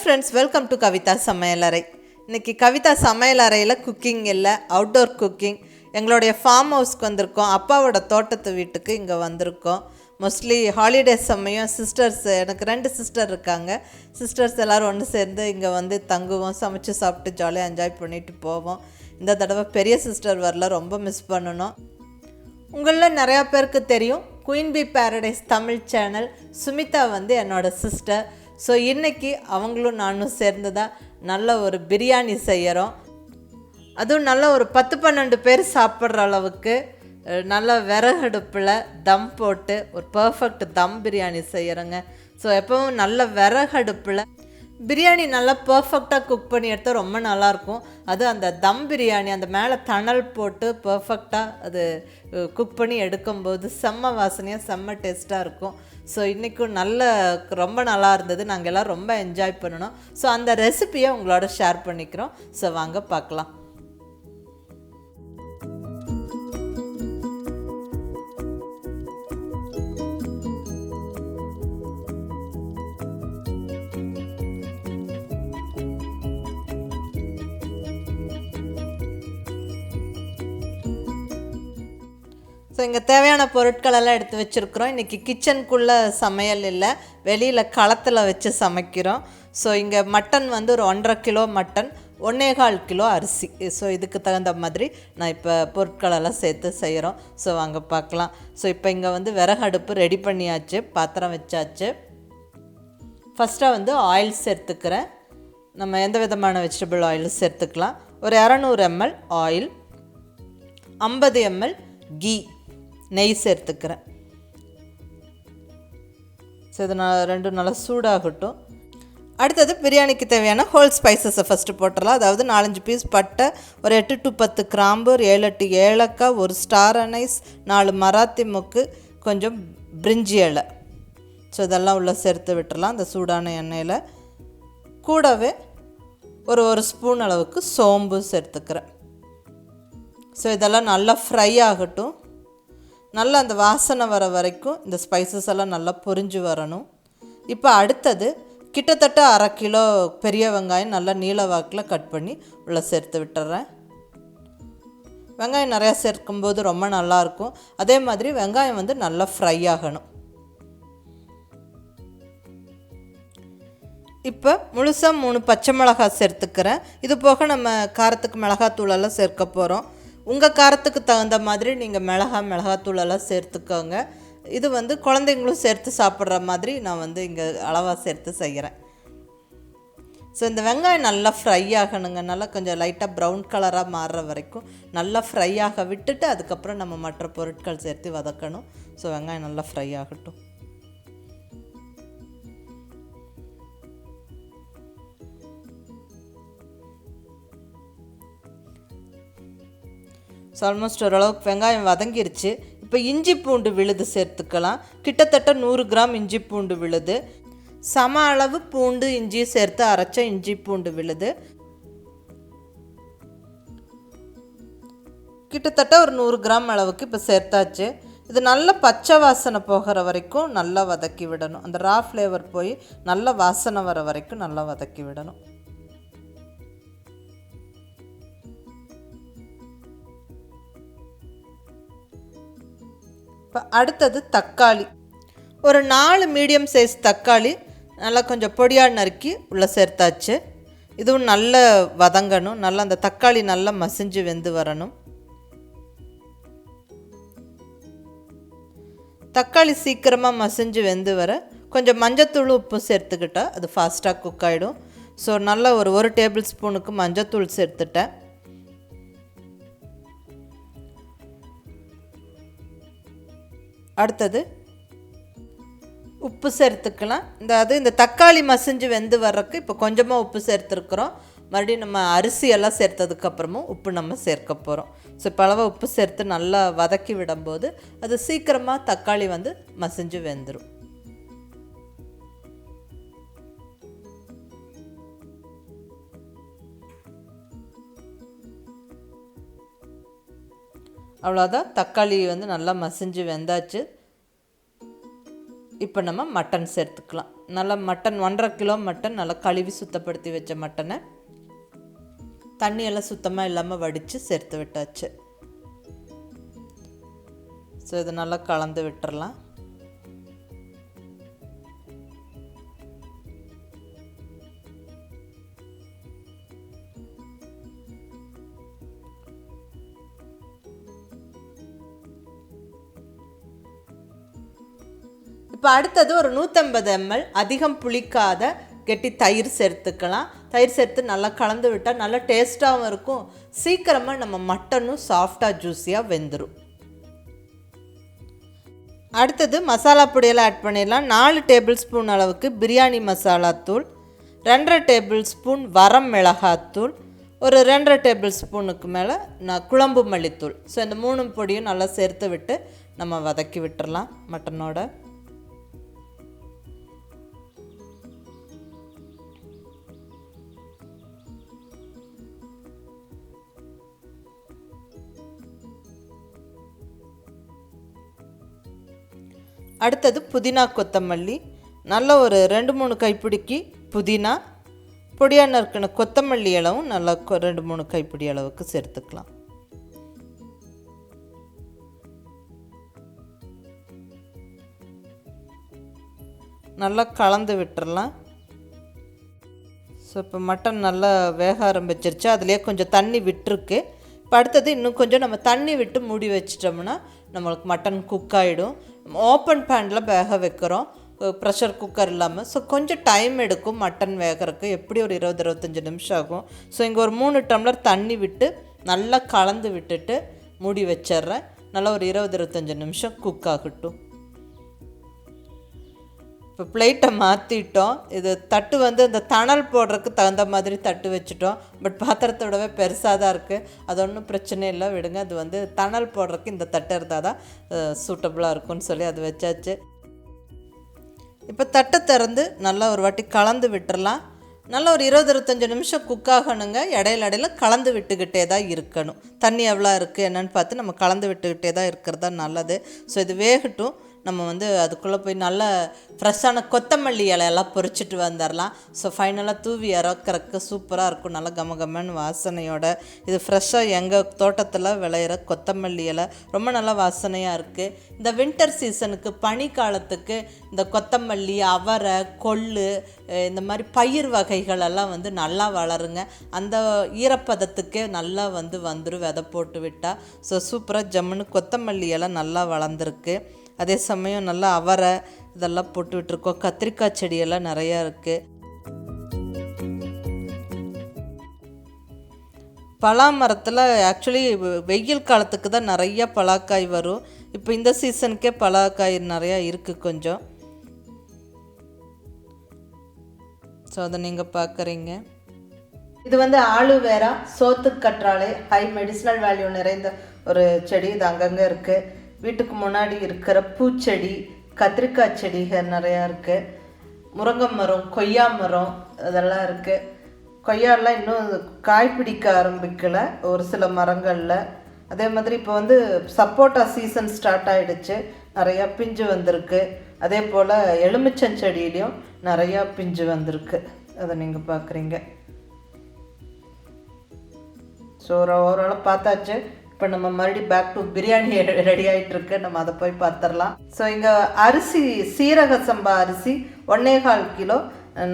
Friends, welcome to Kavitha சமையலறை. இன்றைக்கி கவிதா சமையலறையில் குக்கிங் இல்லை, அவுட்டோர் குக்கிங். எங்களுடைய ஃபார்ம் ஹவுஸ்க்கு வந்திருக்கோம். அப்பாவோட தோட்டத்து வீட்டுக்கு இங்கே வந்திருக்கோம். மோஸ்ட்லி ஹாலிடேஸ் சமயம் சிஸ்டர்ஸ், எனக்கு 2 சிஸ்டர் இருக்காங்க. சிஸ்டர்ஸ் எல்லோரும் ஒன்று சேர்ந்து இங்கே வந்து தங்குவோம், சமைச்சு சாப்பிட்டு ஜாலியாக என்ஜாய் பண்ணிட்டு போவோம். இந்த தடவை பெரிய சிஸ்டர் வரல, ரொம்ப மிஸ் பண்ணணும். உங்களில் நிறையா பேருக்கு தெரியும், queen B paradise Tamil channel Sumitha வந்து என்னோடய சிஸ்டர். ஸோ இன்றைக்கி அவங்களும் நானும் சேர்ந்து தான் நல்ல ஒரு பிரியாணி செய்கிறோம். அதுவும் நல்ல ஒரு 10-12 பேர் சாப்பிட்ற அளவுக்கு நல்ல விறகடுப்பில் தம் போட்டு ஒரு பர்ஃபெக்ட் தம் பிரியாணி செய்கிறோங்க. ஸோ எப்பவும் நல்ல விறகடுப்பில் பிரியாணி நல்லா பர்ஃபெக்டாக குக் பண்ணி எடுத்தால் ரொம்ப நல்லாயிருக்கும். அது அந்த தம் பிரியாணி அந்த மேலே தணல் போட்டு பர்ஃபெக்டாக அது குக் பண்ணி எடுக்கும்போது செம்ம வாசனையாக செம்ம டேஸ்ட்டாக இருக்கும். ஸோ இன்றைக்கும் ரொம்ப நல்லா இருந்தது. நாங்கள் எல்லோரும் ரொம்ப என்ஜாய் பண்ணணும். ஸோ அந்த ரெசிப்பியை உங்களோட ஷேர் பண்ணிக்கிறோம். ஸோ வாங்க பார்க்கலாம். ஸோ இங்கே தேவையான பொருட்களெல்லாம் எடுத்து வச்சுருக்குறோம். இன்றைக்கி கிச்சனுக்குள்ளே சமையல் இல்லை, வெளியில் களத்தில் வச்சு சமைக்கிறோம். ஸோ இங்கே மட்டன் வந்து ஒரு 1.5 கிலோ மட்டன், 1.25 கிலோ அரிசி. ஸோ இதுக்கு தகுந்த மாதிரி நான் இப்போ பொருட்களெல்லாம் சேர்த்து செய்கிறோம். ஸோ வாங்க பார்க்கலாம். ஸோ இப்போ இங்கே வந்து விறகு அடுப்பு ரெடி பண்ணியாச்சு, பாத்திரம் வச்சாச்சு. ஃபஸ்ட்டாக வந்து ஆயில் சேர்த்துக்கிறேன். நம்ம எந்த விதமான வெஜிடபிள் ஆயில் சேர்த்துக்கலாம். ஒரு 200 ml ஆயில், 50 ml கீ நெய் சேர்த்துக்கிறேன். ஸோ இது ரெண்டும் நல்லா சூடாகட்டும். அடுத்தது பிரியாணிக்கு தேவையான ஹோல் ஸ்பைசஸை ஃபஸ்ட்டு போட்டுடலாம். அதாவது 4-5 பீஸ் பட்டை, ஒரு 8 to 10 கிராம்பு, ஒரு 7-8 ஏலக்காய், ஒரு ஸ்டார் அனைஸ், 4 மராத்தி மொக்கு, கொஞ்சம் பிரிஞ்சி இலை. ஸோ இதெல்லாம் உள்ளே சேர்த்து விட்டுடலாம் அந்த சூடான எண்ணெயில். கூடவே ஒரு ஸ்பூன் அளவுக்கு சோம்பு சேர்த்துக்கிறேன். ஸோ இதெல்லாம் நல்லா ஃப்ரை ஆகட்டும். நல்லா அந்த வாசனை வர வரைக்கும் இந்த ஸ்பைசஸ் எல்லாம் நல்லா பொரிஞ்சு வரணும். இப்போ அடுத்தது கிட்டத்தட்ட 1/2 கிலோ பெரிய வெங்காயம் நல்லா நீல வாக்கில் கட் பண்ணி உள்ளே சேர்த்து விட்டுறேன். வெங்காயம் நிறையா சேர்க்கும்போது ரொம்ப நல்லாயிருக்கும். அதே மாதிரி வெங்காயம் வந்து நல்லா ஃப்ரை ஆகணும். இப்போ முழுசாக 3 பச்சை மிளகாய் சேர்த்துக்கிறேன். இது போக நம்ம காரத்துக்கு மிளகாத்தூளெல்லாம் சேர்க்க போகிறோம். உங்கள் காரத்துக்கு தகுந்த மாதிரி நீங்கள் மிளகாத்தூளெல்லாம் சேர்த்துக்கோங்க. இது வந்து குழந்தைங்களும் சேர்த்து சாப்பிட்ற மாதிரி நான் வந்து இங்கே அளவாக சேர்த்து செய்கிறேன். ஸோ இந்த வெங்காயம் நல்லா ஃப்ரை ஆகணுங்க. நல்லா கொஞ்சம் லைட்டாக ப்ரௌன் கலராக மாறுற வரைக்கும் நல்லா ஃப்ரை ஆக விட்டுட்டு அதுக்கப்புறம் நம்ம மற்ற பொருட்கள் சேர்த்து வதக்கணும். ஸோ வெங்காயம் நல்லா ஃப்ரை ஆகட்டும். ஸோ ஆல்மோஸ்ட் ஓரளவுக்கு வெங்காயம் வதங்கிருச்சு. இப்போ இஞ்சி பூண்டு விழுது சேர்த்துக்கலாம். கிட்டத்தட்ட 100 கிராம் இஞ்சி பூண்டு விழுது, சம அளவு பூண்டு இஞ்சி சேர்த்து அரைச்ச இஞ்சி பூண்டு விழுது. கிட்டத்தட்ட ஒரு 100 கிராம் அளவுக்கு இப்போ சேர்த்தாச்சு. இது நல்ல பச்சை வாசனை போகிற வரைக்கும் நல்லா வதக்கி விடணும். அந்த ரா ஃப்ளேவர் போய் நல்ல வாசனை வர வரைக்கும் நல்லா வதக்கி விடணும். இப்போ அடுத்தது தக்காளி, ஒரு 4 மீடியம் சைஸ் தக்காளி நல்லா கொஞ்சம் பொடியாக நறுக்கி உள்ளே சேர்த்தாச்சு. இதுவும் நல்ல வதங்கணும். நல்லா அந்த தக்காளி நல்லா மசிஞ்சு வெந்து வரணும். தக்காளி சீக்கிரமாக மசிஞ்சு வெந்து வர கொஞ்சம் மஞ்சத்தூள் உப்பு சேர்த்துக்கிட்டால் அது ஃபாஸ்ட்டாக குக் ஆகிடும். ஸோ நல்லா ஒரு டேபிள் ஸ்பூனுக்கு மஞ்சத்தூள் சேர்த்துட்டேன். அடுத்தது உப்பு சேர்த்துக்கலாம். இந்த தக்காளி மசிஞ்சு வெந்து வர்றதுக்கு இப்போ கொஞ்சமாக உப்பு சேர்த்துருக்குறோம். மறுபடியும் நம்ம அரிசியெல்லாம் சேர்த்ததுக்கப்புறமும் உப்பு நம்ம சேர்க்க போகிறோம். ஸோ இப்போ அளவாக உப்பு சேர்த்து நல்லா வதக்கி விடும்போது அது சீக்கிரமாக தக்காளி வந்து மசிஞ்சு வெந்துடும். அவ்வளோதான், தக்காளி வந்து நல்லா மசிஞ்சு வெந்தாச்சு. இப்போ நம்ம மட்டன் சேர்த்துக்கலாம். நல்லா மட்டன் 1.5 கிலோ மட்டன் நல்லா கழுவி சுத்தப்படுத்தி வச்ச மட்டனை தண்ணியெல்லாம் சுத்தமாக இல்லாமல் வடித்து சேர்த்து விட்டாச்சு. ஸோ இதை நல்லா கலந்து விட்டுறலாம். இப்போ அடுத்தது ஒரு 150 ml அதிகம் புளிக்காத கெட்டி தயிர் சேர்த்துக்கலாம். தயிர் சேர்த்து நல்லா கலந்து விட்டால் நல்லா டேஸ்ட்டாகவும் இருக்கும். சீக்கிரமாக நம்ம மட்டனும் சாஃப்டாக ஜூஸியாக வெந்துடும். அடுத்தது மசாலா பொடியெல்லாம் ஆட் பண்ணிடலாம். 4 டேபிள் ஸ்பூன் அளவுக்கு பிரியாணி மசாலா தூள், 2.5 டேபிள் ஸ்பூன் வரம் மிளகாத்தூள், ஒரு 2.5 டேபிள் ஸ்பூனுக்கு மேலே குழம்பு மல்லித்தூள். ஸோ இந்த 3 பொடியும் நல்லா சேர்த்து விட்டு நம்ம வதக்கி விட்டுறலாம் மட்டனோட. அடுத்தது புதினா கொத்தமல்லி, நல்ல ஒரு 2-3 கைப்பிடிக்கு புதினா, பொடியாக நறுக்கின கொத்தமல்லி அளவும் நல்லா 2-3 கைப்பிடி அளவுக்கு சேர்த்துக்கலாம். நல்லா கலந்து விட்டுறலாம். ஸோ இப்போ மட்டன் நல்லா வேக ஆரம்பிச்சிருச்சு. அதுலேயே கொஞ்சம் தண்ணி விட்டுருக்கு. இப்போ அடுத்தது இன்னும் கொஞ்சம் நம்ம தண்ணி விட்டு மூடி வச்சிட்டோம்னா நம்மளுக்கு மட்டன் குக் ஆகிடும். ஓப்பன் பேனில் வேக வைக்கிறோம், ப்ரெஷர் குக்கர் இல்லாமல். ஸோ கொஞ்சம் டைம் எடுக்கும் மட்டன் வேகிறதுக்கு, எப்படி ஒரு 20-25 நிமிஷம் ஆகும். ஸோ இங்கே ஒரு 3 டம்ளர் தண்ணி விட்டு நல்லா கலந்து விட்டுட்டு மூடி வச்சிட்றேன். நல்லா ஒரு 20-25 நிமிஷம் குக் ஆகட்டும். இப்போ பிளேட்டை மாற்றிட்டோம். இது தட்டு வந்து இந்த தணல் போடுறதுக்கு தகுந்த மாதிரி தட்டு வச்சுட்டோம். பட் பாத்திரத்தோடவே பெருசாக தான் இருக்குது. அது ஒன்றும் பிரச்சனை இல்லை, விடுங்க. அது வந்து தணல் போடுறதுக்கு இந்த தட்டு இருந்தால் தான் சூட்டபுளாக இருக்கும்னு சொல்லி அது வச்சாச்சு. இப்போ தட்டை திறந்து நல்லா ஒரு வாட்டி கலந்து விட்டுறலாம். நல்லா ஒரு 20-25 நிமிஷம் குக் ஆகணுங்க. இடையில கலந்து விட்டுக்கிட்டே தான் இருக்கணும். தண்ணி எவ்வளோ இருக்குது என்னென்னு பார்த்து நம்ம கலந்து விட்டுக்கிட்டே தான் இருக்கிறது தான் நல்லது. ஸோ இது வேகட்டும். நம்ம வந்து அதுக்குள்ளே போய் நல்ல ஃப்ரெஷ்ஷான கொத்தமல்லி இலையெல்லாம் பொரிச்சிட்டு வந்துடலாம். ஸோ ஃபைனலாக தூவி இறக்குறக்கு சூப்பராக இருக்கும், நல்லா கமகமன்னு வாசனையோட. இது ஃப்ரெஷ்ஷாக எங்கள் தோட்டத்தில் விளையிற கொத்தமல்லி இலை ரொம்ப நல்லா வாசனையாக இருக்குது. இந்த வின்டர் சீசனுக்கு பனி காலத்துக்கு இந்த கொத்தமல்லி, அவரை, கொள்ளு, இந்த மாதிரி பயிர் வகைகளெல்லாம் வந்து நல்லா வளருங்க. அந்த ஈரப்பதத்துக்கே நல்லா வந்துடும் விதை போட்டு விட்டால். ஸோ சூப்பராக ஜம்முன்னு கொத்தமல்லி இலை நல்லா வளர்ந்துருக்கு. அதே சமயம் நல்லா அவரை இதெல்லாம் போட்டு விட்டுருக்கோம். கத்திரிக்காய் செடியெல்லாம் நிறையா இருக்குது. பலா மரத்தில் ஆக்சுவலி வெயில் காலத்துக்கு தான் நிறையா பலாக்காய் வரும். இப்போ இந்த சீசனுக்கே பலாக்காய் நிறையா இருக்குது கொஞ்சம். ஸோ அதை நீங்கள் பார்க்குறீங்க. இது வந்து ஆலுவேரா, சோத்து கற்றாழை, ஹை மெடிசினல் வேல்யூ நிறைந்த ஒரு செடி. இது அங்கங்கே இருக்குது. வீட்டுக்கு முன்னாடி இருக்கிற பூச்செடி, கத்திரிக்காய் செடிகள் நிறையா இருக்குது. முருங்கை மரம், கொய்யா மரம் அதெல்லாம் இருக்குது. கொய்யாலாம் இன்னும் காய் பிடிக்க ஆரம்பிக்கலை ஒரு சில மரங்களில். அதே மாதிரி இப்போ வந்து சப்போட்டா சீசன் ஸ்டார்ட் ஆகிடுச்சு, நிறையா பிஞ்சு வந்திருக்கு. அதே போல் எலுமிச்சஞ்செடியிலையும் நிறையா பிஞ்சு வந்திருக்கு. அதை நீங்கள் பார்க்குறீங்க. ஸோ ஓரளவு பார்த்தாச்சு. இப்போ நம்ம மறுபடியும் பேக் டு பிரியாணி ரெடி ஆகிட்டுருக்கு. நம்ம அதை போய் பார்த்துடலாம். ஸோ இங்கே அரிசி, சீரக சம்பா அரிசி 1.25 கிலோ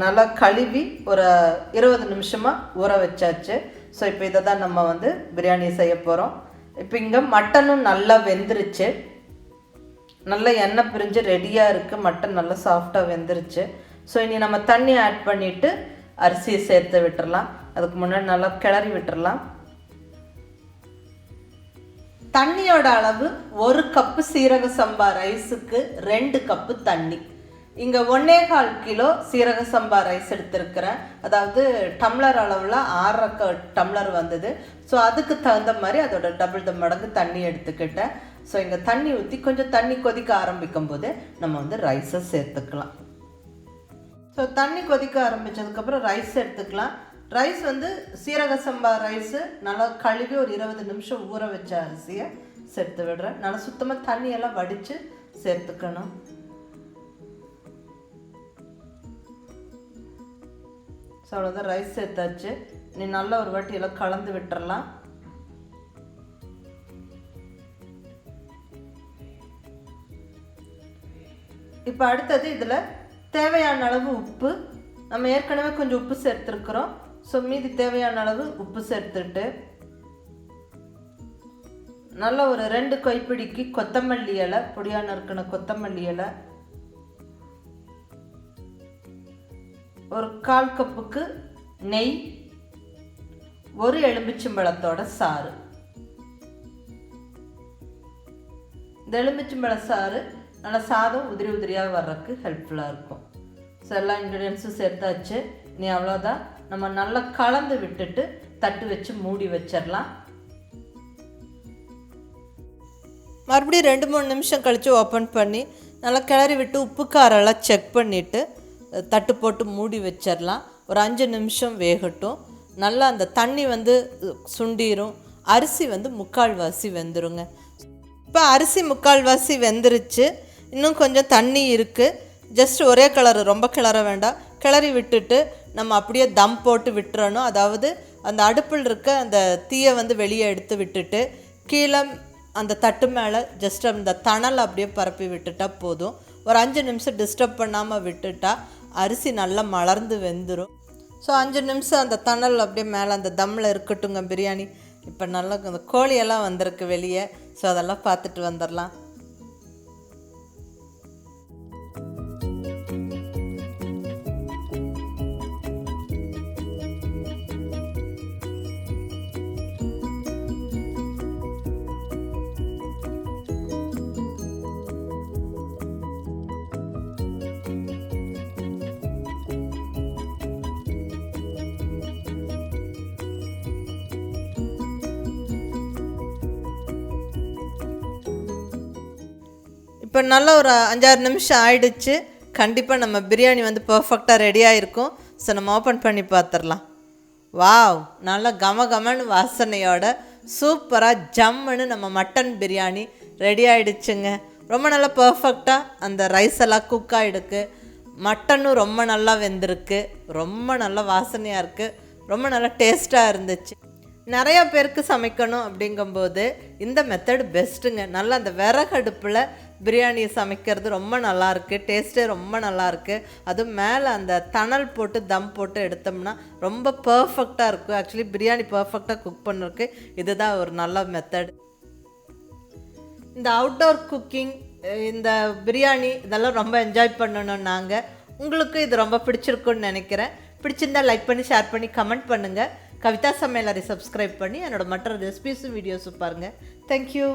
நல்லா கழுவி ஒரு 20 நிமிஷமாக ஊற வச்சாச்சு. ஸோ இப்போ இதை தான் நம்ம வந்து பிரியாணி செய்ய போகிறோம். இப்போ இங்கே மட்டனும் நல்லா வெந்துருச்சு, நல்லா எண்ணெய் பிரிஞ்சு ரெடியாக இருக்குது. மட்டன் நல்லா சாஃப்டாக வெந்துருச்சு. ஸோ இனி நம்ம தண்ணி ஆட் பண்ணிவிட்டு அரிசியை சேர்த்து விட்டுறலாம். அதுக்கு முன்னாடி நல்லா கிளறி விட்டுறலாம். தண்ணியோட அளவு 1 கப்பு சீரக சம்பா ரைஸுக்கு 2 கப்பு தண்ணி. இங்கே 1.25 கிலோ சீரக சம்பா ரைஸ் எடுத்திருக்கிறேன். அதாவது டம்ளர் அளவில் 6 டம்ளர் வந்தது. ஸோ அதுக்கு தகுந்த மாதிரி அதோட டபுள் மடங்கு தண்ணி எடுத்துக்கிட்டேன். ஸோ இங்கே தண்ணி ஊற்றி கொஞ்சம் தண்ணி கொதிக்க ஆரம்பிக்கும் போது நம்ம வந்து ரைஸை சேர்த்துக்கலாம். ஸோ தண்ணி கொதிக்க ஆரம்பித்ததுக்கப்புறம் ரைஸ் எடுத்துக்கலாம். ரைஸ் வந்து சீரக சம்பா ரைஸு நல்லா கழுவி ஒரு 20 நிமிஷம் ஊற வச்ச அரிசியை சேர்த்து விடுறேன். நல்லா சுத்தமாக தண்ணியெல்லாம் வடித்து சேர்த்துக்கணும். ஸோ அவ்வளோதான், ரைஸ் சேர்த்தாச்சு. நீ நல்லா ஒரு வாட்டி எல்லாம் கலந்து விட்டுறலாம். இப்போ அடுத்தது இதில் தேவையான அளவு உப்பு, நம்ம ஏற்கனவே கொஞ்சம் உப்பு சேர்த்துருக்குறோம். ஸோ மீதி தேவையான அளவு உப்பு சேர்த்துட்டு நல்லா ஒரு 2 கைப்பிடிக்கு கொத்தமல்லி இலை, பொடியான இருக்கிற கொத்தமல்லி இலை, ஒரு 1/4 கப்புக்கு நெய், ஒரு எலுமிச்சம்பழத்தோட சாறு. இந்த எலுமிச்சம்பழ சாறு நல்லா சாதம் உதிரி உதிரியாக வர்றதுக்கு ஹெல்ப்ஃபுல்லாக இருக்கும். ஸோ எல்லா இன்க்ரீடியன்ஸும் சேர்த்தாச்சு. நீ அவ்வளோதான், நம்ம நல்லா கலந்து விட்டுட்டு தட்டு வச்சு மூடி வச்சிடலாம். மறுபடியும் 2-3 நிமிஷம் கழித்து ஓப்பன் பண்ணி நல்லா கிளறி விட்டு உப்பு காரெல்லாம் செக் பண்ணிவிட்டு தட்டு போட்டு மூடி வச்சிடலாம். ஒரு 5 நிமிஷம் வேகட்டும். நல்லா அந்த தண்ணி சுண்டிரும். அரிசி 3/4 வெந்துருங்க. இப்போ அரிசி 3/4 வெந்துருச்சு. இன்னும் கொஞ்சம் தண்ணி இருக்குது. ஜஸ்ட் ஒரே கலர், ரொம்ப கிளற வேண்டாம். கிளறி விட்டுட்டு நம்ம அப்படியே தம் போட்டு விட்டுறணும். அதாவது அந்த அடுப்பில் இருக்க அந்த தீயை வெளியே எடுத்து விட்டுட்டு கீழே அந்த தட்டு மேலே ஜஸ்ட் அந்த தணல் அப்படியே பரப்பி விட்டுட்டா போதும். ஒரு 5 நிமிஷம் டிஸ்டர்ப் பண்ணாமல் விட்டுட்டா அரிசி நல்லா மலர்ந்து வெந்துடும். ஸோ 5 நிமிஷம் அந்த தணல் அப்படியே மேலே அந்த தம்மில் இருக்கட்டுங்க பிரியாணி. இப்போ நல்லா அந்த கோழியெல்லாம் வந்திருக்கு வெளியே. ஸோ அதெல்லாம் பார்த்துட்டு வந்துடலாம். இப்போ நல்லா ஒரு 5-6 நிமிஷம் ஆயிடுச்சு. கண்டிப்பாக நம்ம பிரியாணி பர்ஃபெக்டாக ரெடியாக இருக்கும். ஸோ நம்ம ஓப்பன் பண்ணி பார்த்துடலாம். வாவ், நல்லா கமகமன்னு வாசனையோட சூப்பராக ஜம்முன்னு நம்ம மட்டன் பிரியாணி ரெடி ஆகிடுச்சுங்க. ரொம்ப நல்லா பர்ஃபெக்டாக அந்த ரைஸ் எல்லாம் குக் ஆகிடுக்கு. மட்டனும் ரொம்ப நல்லா வெந்திருக்கு. ரொம்ப நல்லா வாசனையாக இருக்குது. ரொம்ப நல்லா டேஸ்ட்டாக இருந்துச்சு. நிறையா பேருக்கு சமைக்கணும் அப்படிங்கும்போது இந்த மெத்தட் பெஸ்ட்டுங்க. நல்லா அந்த விறகடுப்பில் பிரியாணியை சமைக்கிறது ரொம்ப நல்லாயிருக்கு. டேஸ்ட்டே ரொம்ப நல்லாயிருக்கு. அதுவும் மேலே அந்த தணல் போட்டு தம் போட்டு எடுத்தோம்னா ரொம்ப பர்ஃபெக்டாக இருக்கும். ஆக்சுவலி பிரியாணி பர்ஃபெக்டாக குக் பண்ணுறதுக்கு இதுதான் ஒரு நல்ல மெத்தட். இந்த அவுட்டோர் குக்கிங், இந்த பிரியாணி இதெல்லாம் ரொம்ப என்ஜாய் பண்ணணும் நாங்கள். உங்களுக்கு இது ரொம்ப பிடிச்சிருக்குன்னு நினைக்கிறேன். பிடிச்சிருந்தா லைக் பண்ணி, ஷேர் பண்ணி, கமெண்ட் பண்ணுங்கள். கவிதா சமையலறை சப்ஸ்கிரைப் பண்ணி என்னோட மற்ற ரெசிபிஸும் வீடியோஸும் பாருங்கள். தேங்க்யூ.